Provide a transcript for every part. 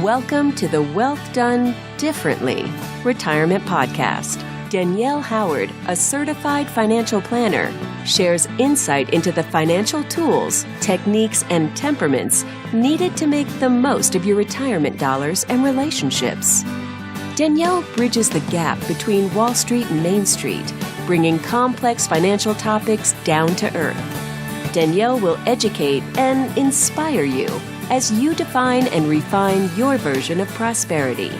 Welcome to the Wealth Done Differently Retirement Podcast. Danielle Howard, a certified financial planner, shares insight into the financial tools, techniques, and temperaments needed to make the most of your retirement dollars and relationships. Danielle bridges the gap between Wall Street and Main Street, bringing complex financial topics down to earth. Danielle will educate and inspire you as you define and refine your version of prosperity.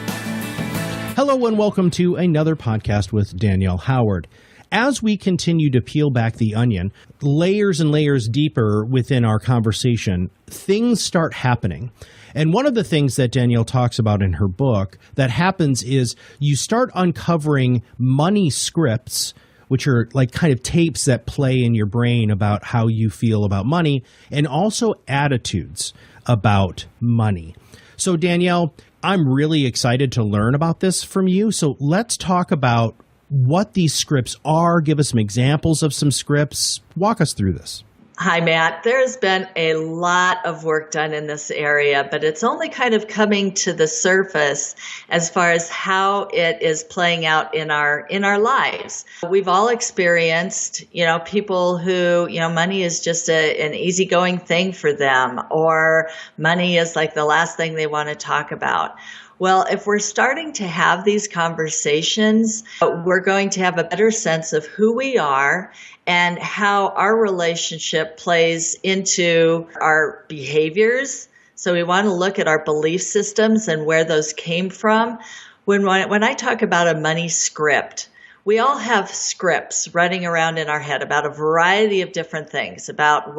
Hello and welcome to another podcast with Danielle Howard. As we continue to peel back the onion, layers and layers deeper within our conversation, things start happening. And one of the things that Danielle talks about in her book that happens is you start uncovering money scripts, which are like kind of tapes that play in your brain about how you feel about money, and also attitudes about money. So Danielle, I'm really excited to learn about this from you. So let's talk about what these scripts are. Give us some examples of some scripts. Walk us through this. Hi, Matt. There's been a lot of work done in this area, but it's only kind of coming to the surface as far as how it is playing out in our lives. We've all experienced, people who, money is just an easygoing thing for them, or money is like the last thing they want to talk about. Well, if we're starting to have these conversations, we're going to have a better sense of who we are and how our relationship plays into our behaviors. So we want to look at our belief systems and where those came from. When I talk about a money script, we all have scripts running around in our head about a variety of different things, about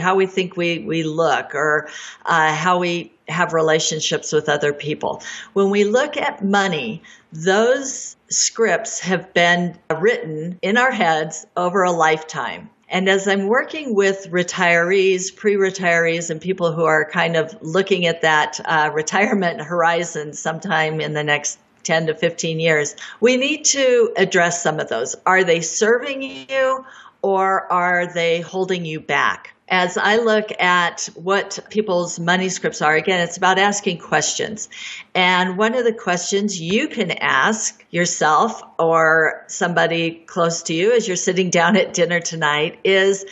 how we think we look, or how we have relationships with other people. When we look at money, those scripts have been written in our heads over a lifetime. And as I'm working with retirees, pre-retirees, and people who are kind of looking at that retirement horizon sometime in the next 10 to 15 years, we need to address some of those. Are they serving you, or are they holding you back? As I look at what people's money scripts are, again, it's about asking questions. And one of the questions you can ask yourself or somebody close to you as you're sitting down at dinner tonight is,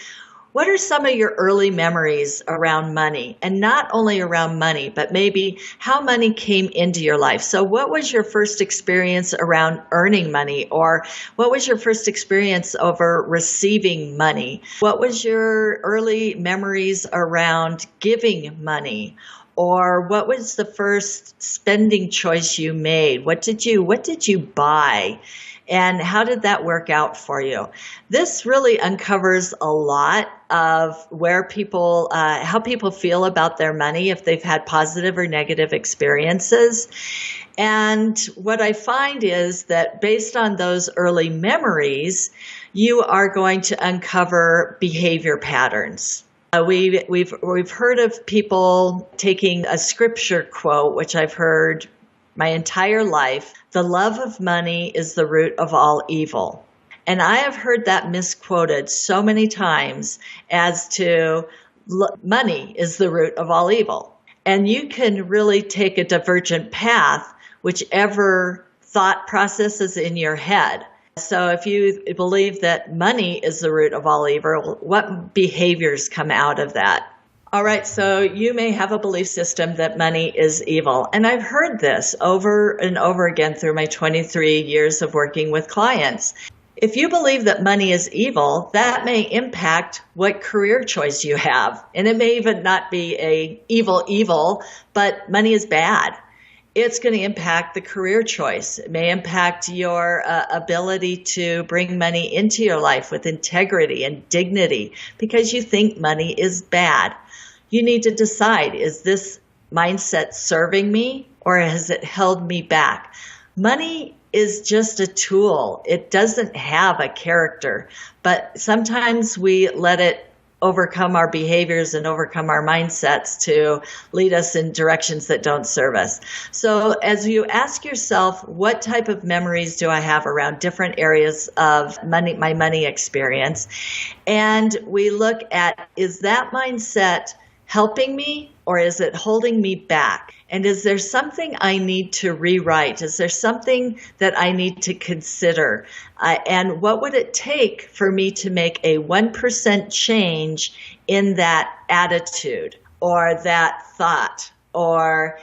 what are some of your early memories around money? And not only around money, but maybe how money came into your life. So what was your first experience around earning money? Or what was your first experience over receiving money? What was your early memories around giving money? Or what was the first spending choice you made? What did you buy? And how did that work out for you? This really uncovers a lot of where people, how people feel about their money, if they've had positive or negative experiences. And what I find is that based on those early memories, you are going to uncover behavior patterns. We've heard of people taking a scripture quote, which I've heard my entire life: the love of money is the root of all evil. And I have heard that misquoted so many times as to money is the root of all evil. And you can really take a divergent path, whichever thought process is in your head. So if you believe that money is the root of all evil, what behaviors come out of that? All right, so you may have a belief system that money is evil. And I've heard this over and over again through my 23 years of working with clients. If you believe that money is evil, that may impact what career choice you have. And it may even not be a evil, but money is bad. It's going to impact the career choice. It may impact your ability to bring money into your life with integrity and dignity because you think money is bad. You need to decide, is this mindset serving me, or has it held me back? Money is just a tool. It doesn't have a character, but sometimes we let it overcome our behaviors and overcome our mindsets to lead us in directions that don't serve us. So as you ask yourself, what type of memories do I have around different areas of money, my money experience? And we look at, is that mindset helping me or is it holding me back? And is there something I need to rewrite? Is there something that I need to consider? And what would it take for me to make a 1% change in that attitude or that thought? Or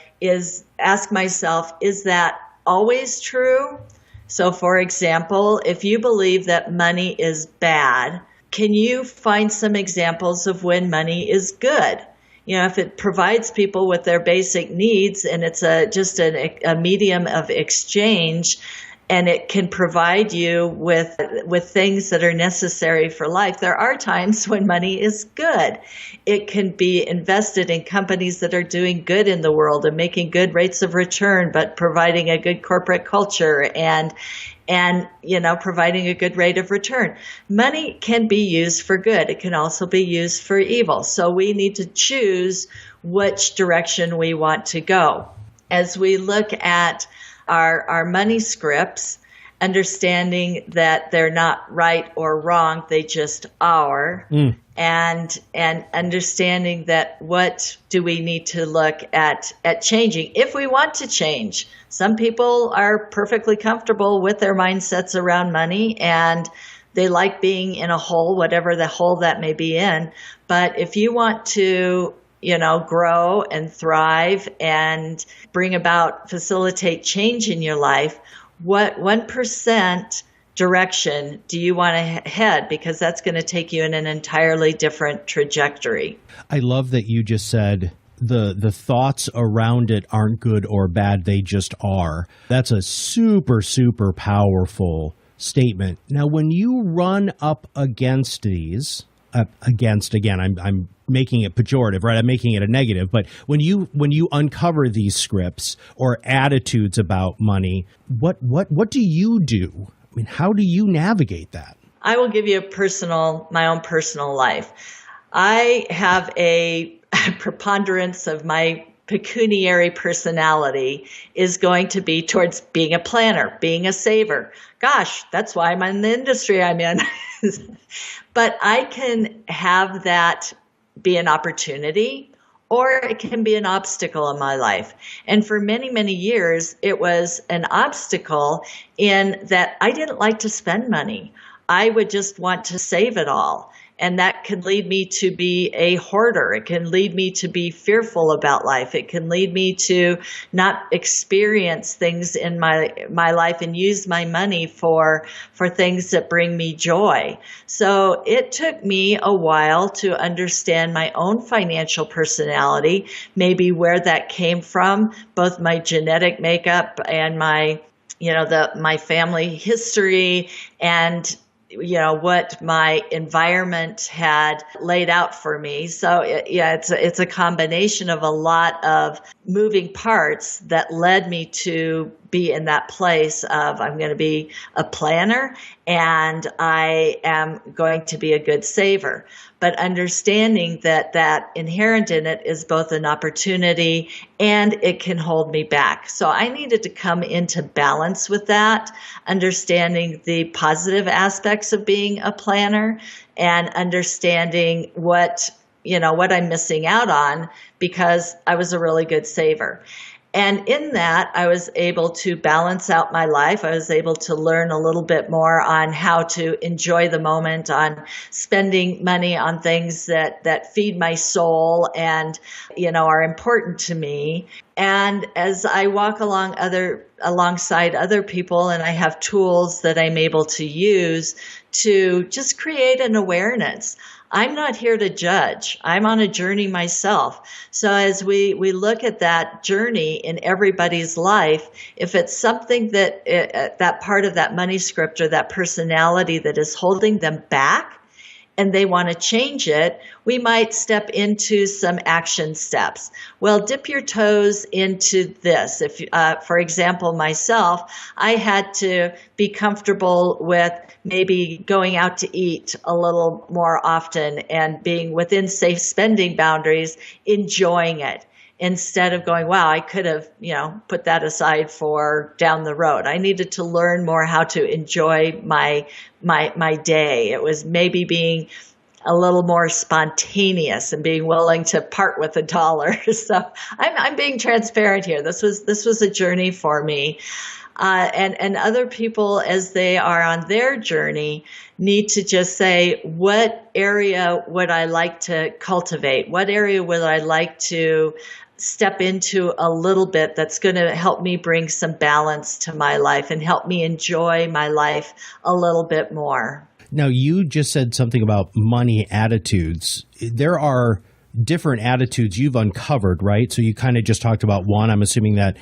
ask myself, is that always true? So for example, if you believe that money is bad, can you find some examples of when money is good? If it provides people with their basic needs and it's just a medium of exchange, and it can provide you with things that are necessary for life, there are times when money is good. It can be invested in companies that are doing good in the world and making good rates of return, but providing a good corporate culture and providing a good rate of return. Money can be used for good. It can also be used for evil. So we need to choose which direction we want to go. As we look at our money scripts, understanding that they're not right or wrong, they just are. And understanding that what do we need to look at changing if we want to change. Some people are perfectly comfortable with their mindsets around money and they like being in a hole, whatever the hole that may be in. But if you want to grow and thrive and facilitate change in your life, what 1% direction do you want to head? Because that's going to take you in an entirely different trajectory. I love that you just said the thoughts around it aren't good or bad, they just are. That's a super, super powerful statement. Now, when you run up against these, again, I'm making it pejorative, right? I'm making it a negative. But when you uncover these scripts or attitudes about money, what do you do? I mean, how do you navigate that? I will give you my own personal life. I have a preponderance of my pecuniary personality is going to be towards being a planner, being a saver. Gosh, that's why I'm in the industry I'm in. But I can have that be an opportunity or it can be an obstacle in my life. And for many, many years, it was an obstacle in that I didn't like to spend money. I would just want to save it all. And that can lead me to be a hoarder. It can lead me to be fearful about life. It can lead me to not experience things in my life and use my money for things that bring me joy. So it took me a while to understand my own financial personality, maybe where that came from, both my genetic makeup and my family history and what my environment had laid out for me. So it's a combination of a lot of moving parts that led me to be in that place of I'm going to be a planner and I am going to be a good saver. But understanding that inherent in it is both an opportunity and it can hold me back. So I needed to come into balance with that, understanding the positive aspects of being a planner and understanding what I'm missing out on because I was a really good saver. And in that, I was able to balance out my life. I was able to learn a little bit more on how to enjoy the moment, on spending money on things that feed my soul and, are important to me. And as I walk alongside other people and I have tools that I'm able to use to just create an awareness. I'm not here to judge. I'm on a journey myself. So as we look at that journey in everybody's life, if it's something that part of that money script or that personality that is holding them back, and they want to change it, we might step into some action steps. Well, dip your toes into this. If, for example, myself, I had to be comfortable with maybe going out to eat a little more often and being within safe spending boundaries, enjoying it. Instead of going, wow, I could have, put that aside for down the road. I needed to learn more how to enjoy my day. It was maybe being a little more spontaneous and being willing to part with $1. So I'm being transparent here. This was a journey for me. And other people, as they are on their journey, need to just say, what area would I like to cultivate? What area would I like to step into a little bit that's going to help me bring some balance to my life and help me enjoy my life a little bit more? Now, you just said something about money attitudes. There are different attitudes you've uncovered, right? So you kind of just talked about one. I'm assuming that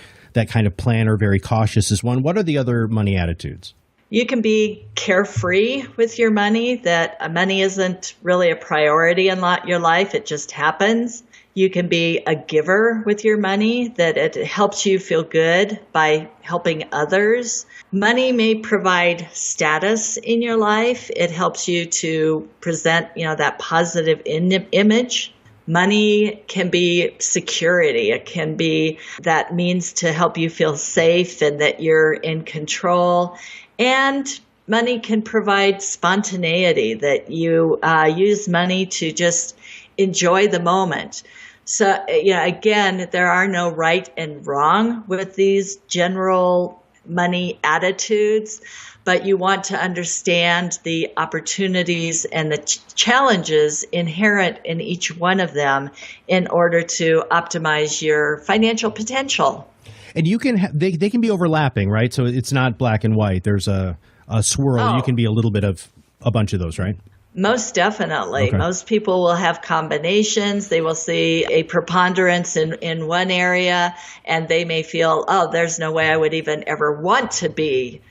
kind of planner, very cautious is one. What are the other money attitudes? You can be carefree with your money, that money isn't really a priority in your life. It just happens. You can be a giver with your money, that it helps you feel good by helping others. Money may provide status in your life. It helps you to present, that positive image. Money can be security. It can be that means to help you feel safe and that you're in control. And money can provide spontaneity, that you use money to just enjoy the moment. So, again, there are no right and wrong with these general money attitudes, but you want to understand the opportunities and the challenges inherent in each one of them in order to optimize your financial potential. And you can they can be overlapping, right? So it's not black and white. There's a swirl. Oh. You can be a little bit of a bunch of those, right? Most definitely. Okay. Most people will have combinations. They will see a preponderance in one area, and they may feel, oh, there's no way I would even ever want to be,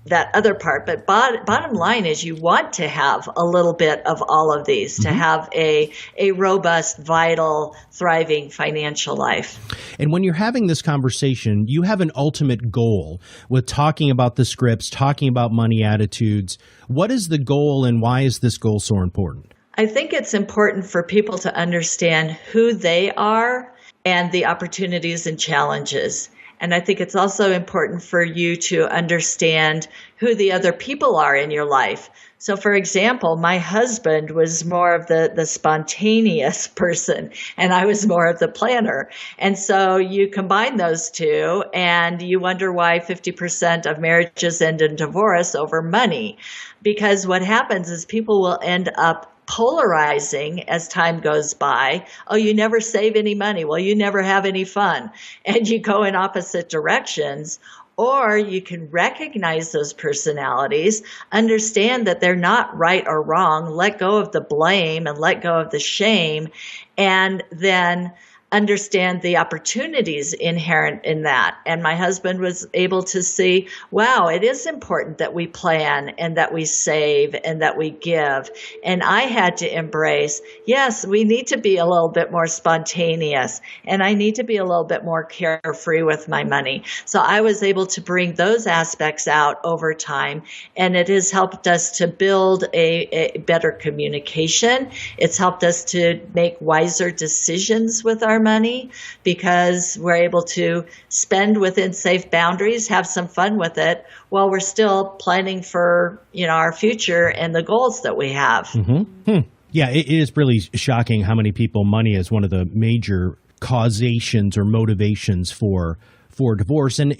that other part. But bottom line is you want to have a little bit of all of these to have a robust, vital, thriving financial life. And when you're having this conversation, you have an ultimate goal with talking about the scripts, talking about money attitudes. What is the goal and why is this goal so important? I think it's important for people to understand who they are and the opportunities and challenges. And I think it's also important for you to understand who the other people are in your life. So, for example, my husband was more of the spontaneous person, and I was more of the planner. And so you combine those two, and you wonder why 50% of marriages end in divorce over money. Because what happens is people will end up polarizing as time goes by. Oh, you never save any money. Well, you never have any fun. And you go in opposite directions. Or you can recognize those personalities, understand that they're not right or wrong, let go of the blame and let go of the shame, and then understand the opportunities inherent in that. And my husband was able to see, wow, it is important that we plan and that we save and that we give. And I had to embrace, yes, we need to be a little bit more spontaneous, and I need to be a little bit more carefree with my money. So I was able to bring those aspects out over time, and it has helped us to build a better communication. It's helped us to make wiser decisions with our money because we're able to spend within safe boundaries, have some fun with it while we're still planning for, our future and the goals that we have. Yeah, it is really shocking how many people money is one of the major causations or motivations for divorce. And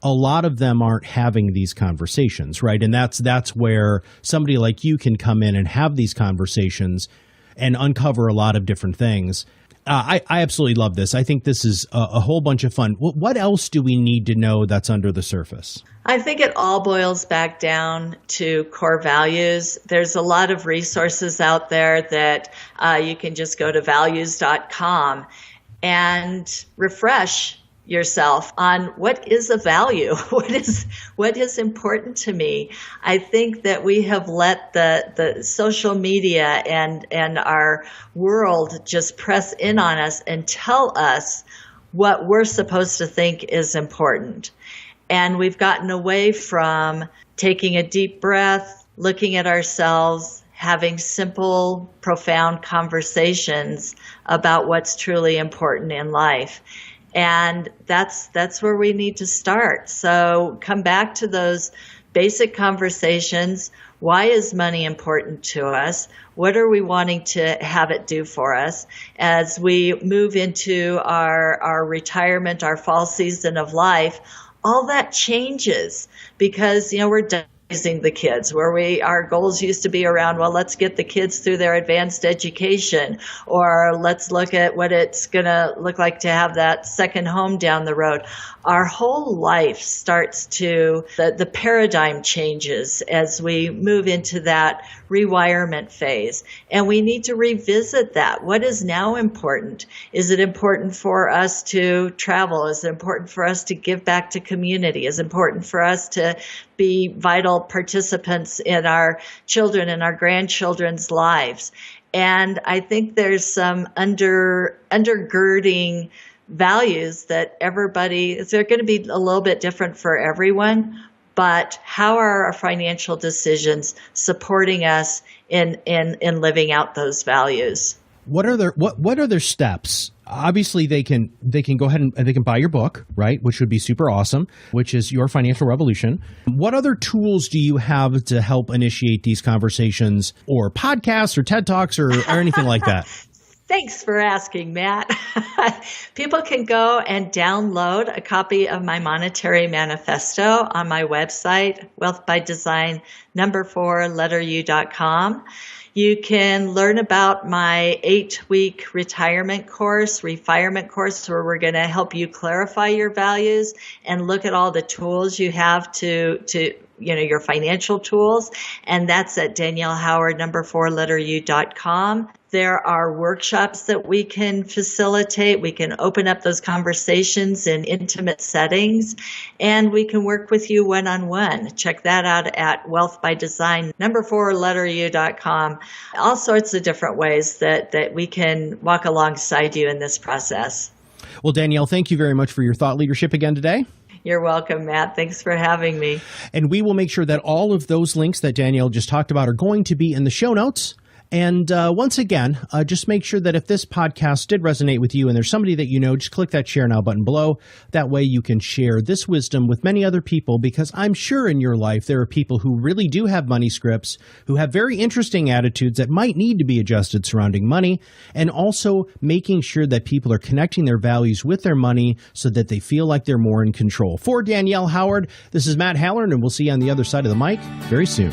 a lot of them aren't having these conversations, right? And that's where somebody like you can come in and have these conversations and uncover a lot of different things. I absolutely love this. I think this is a whole bunch of fun. What else do we need to know that's under the surface? I think it all boils back down to core values. There's a lot of resources out there that you can just go to values.com and refresh yourself on what is a value, what is important to me. I think that we have let the social media and our world just press in on us and tell us what we're supposed to think is important. And we've gotten away from taking a deep breath, looking at ourselves, having simple, profound conversations about what's truly important in life. And that's where we need to start. So come back to those basic conversations. Why is money important to us? What are we wanting to have it do for us as we move into our retirement, our fall season of life? All that changes because, we're done raising the kids where our goals used to be around, well, let's get the kids through their advanced education, or let's look at what it's going to look like to have that second home down the road. Our whole life starts the paradigm changes as we move into that rewirement phase. And we need to revisit that. What is now important? Is it important for us to travel? Is it important for us to give back to community? Is it important for us to be vital participants in our children and our grandchildren's lives? And I think there's some undergirding values that they're going to be a little bit different for everyone, but how are our financial decisions supporting us in living out those values? What are their steps? Obviously, they can go ahead and they can buy your book, right? Which would be super awesome, which is Your Financial Revolution. What other tools do you have to help initiate these conversations, or podcasts or TED Talks or anything like that? Thanks for asking, Matt. People can go and download a copy of my monetary manifesto on my website, wealthbydesign4u.com. You can learn about my 8-week retirement course, refirement course, where we're going to help you clarify your values and look at all the tools you have to your financial tools. And that's at DanielleHoward4u.com. There are workshops that we can facilitate. We can open up those conversations in intimate settings, and we can work with you one-on-one. Check that out at wealthbydesign4u.com. All sorts of different ways that we can walk alongside you in this process. Well, Danielle, thank you very much for your thought leadership again today. You're welcome, Matt. Thanks for having me. And we will make sure that all of those links that Danielle just talked about are going to be in the show notes. And once again, just make sure that if this podcast did resonate with you and there's somebody that you know, just click that share now button below. That way you can share this wisdom with many other people, because I'm sure in your life there are people who really do have money scripts, who have very interesting attitudes that might need to be adjusted surrounding money, and also making sure that people are connecting their values with their money so that they feel like they're more in control. For Danielle Howard, this is Matt Hallern, and we'll see you on the other side of the mic very soon.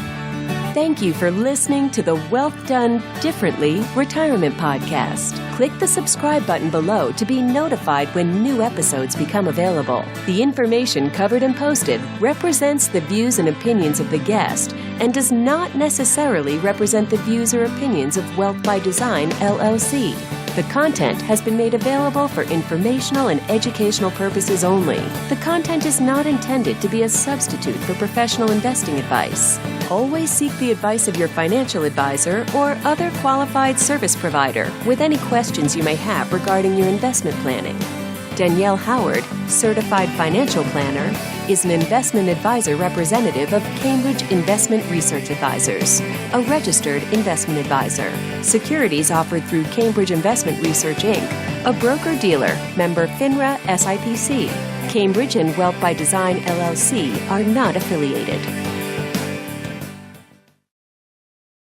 Thank you for listening to the Wealth Done Differently Retirement Podcast. Click the subscribe button below to be notified when new episodes become available. The information covered and posted represents the views and opinions of the guest and does not necessarily represent the views or opinions of Wealth by Design, LLC. The content has been made available for informational and educational purposes only. The content is not intended to be a substitute for professional investing advice. Always seek the advice of your financial advisor or other qualified service provider with any questions you may have regarding your investment planning. Danielle Howard, Certified Financial Planner, is an investment advisor representative of Cambridge Investment Research Advisors, a registered investment advisor. Securities offered through Cambridge Investment Research, Inc., a broker-dealer, member FINRA SIPC. Cambridge and Wealth by Design, LLC are not affiliated.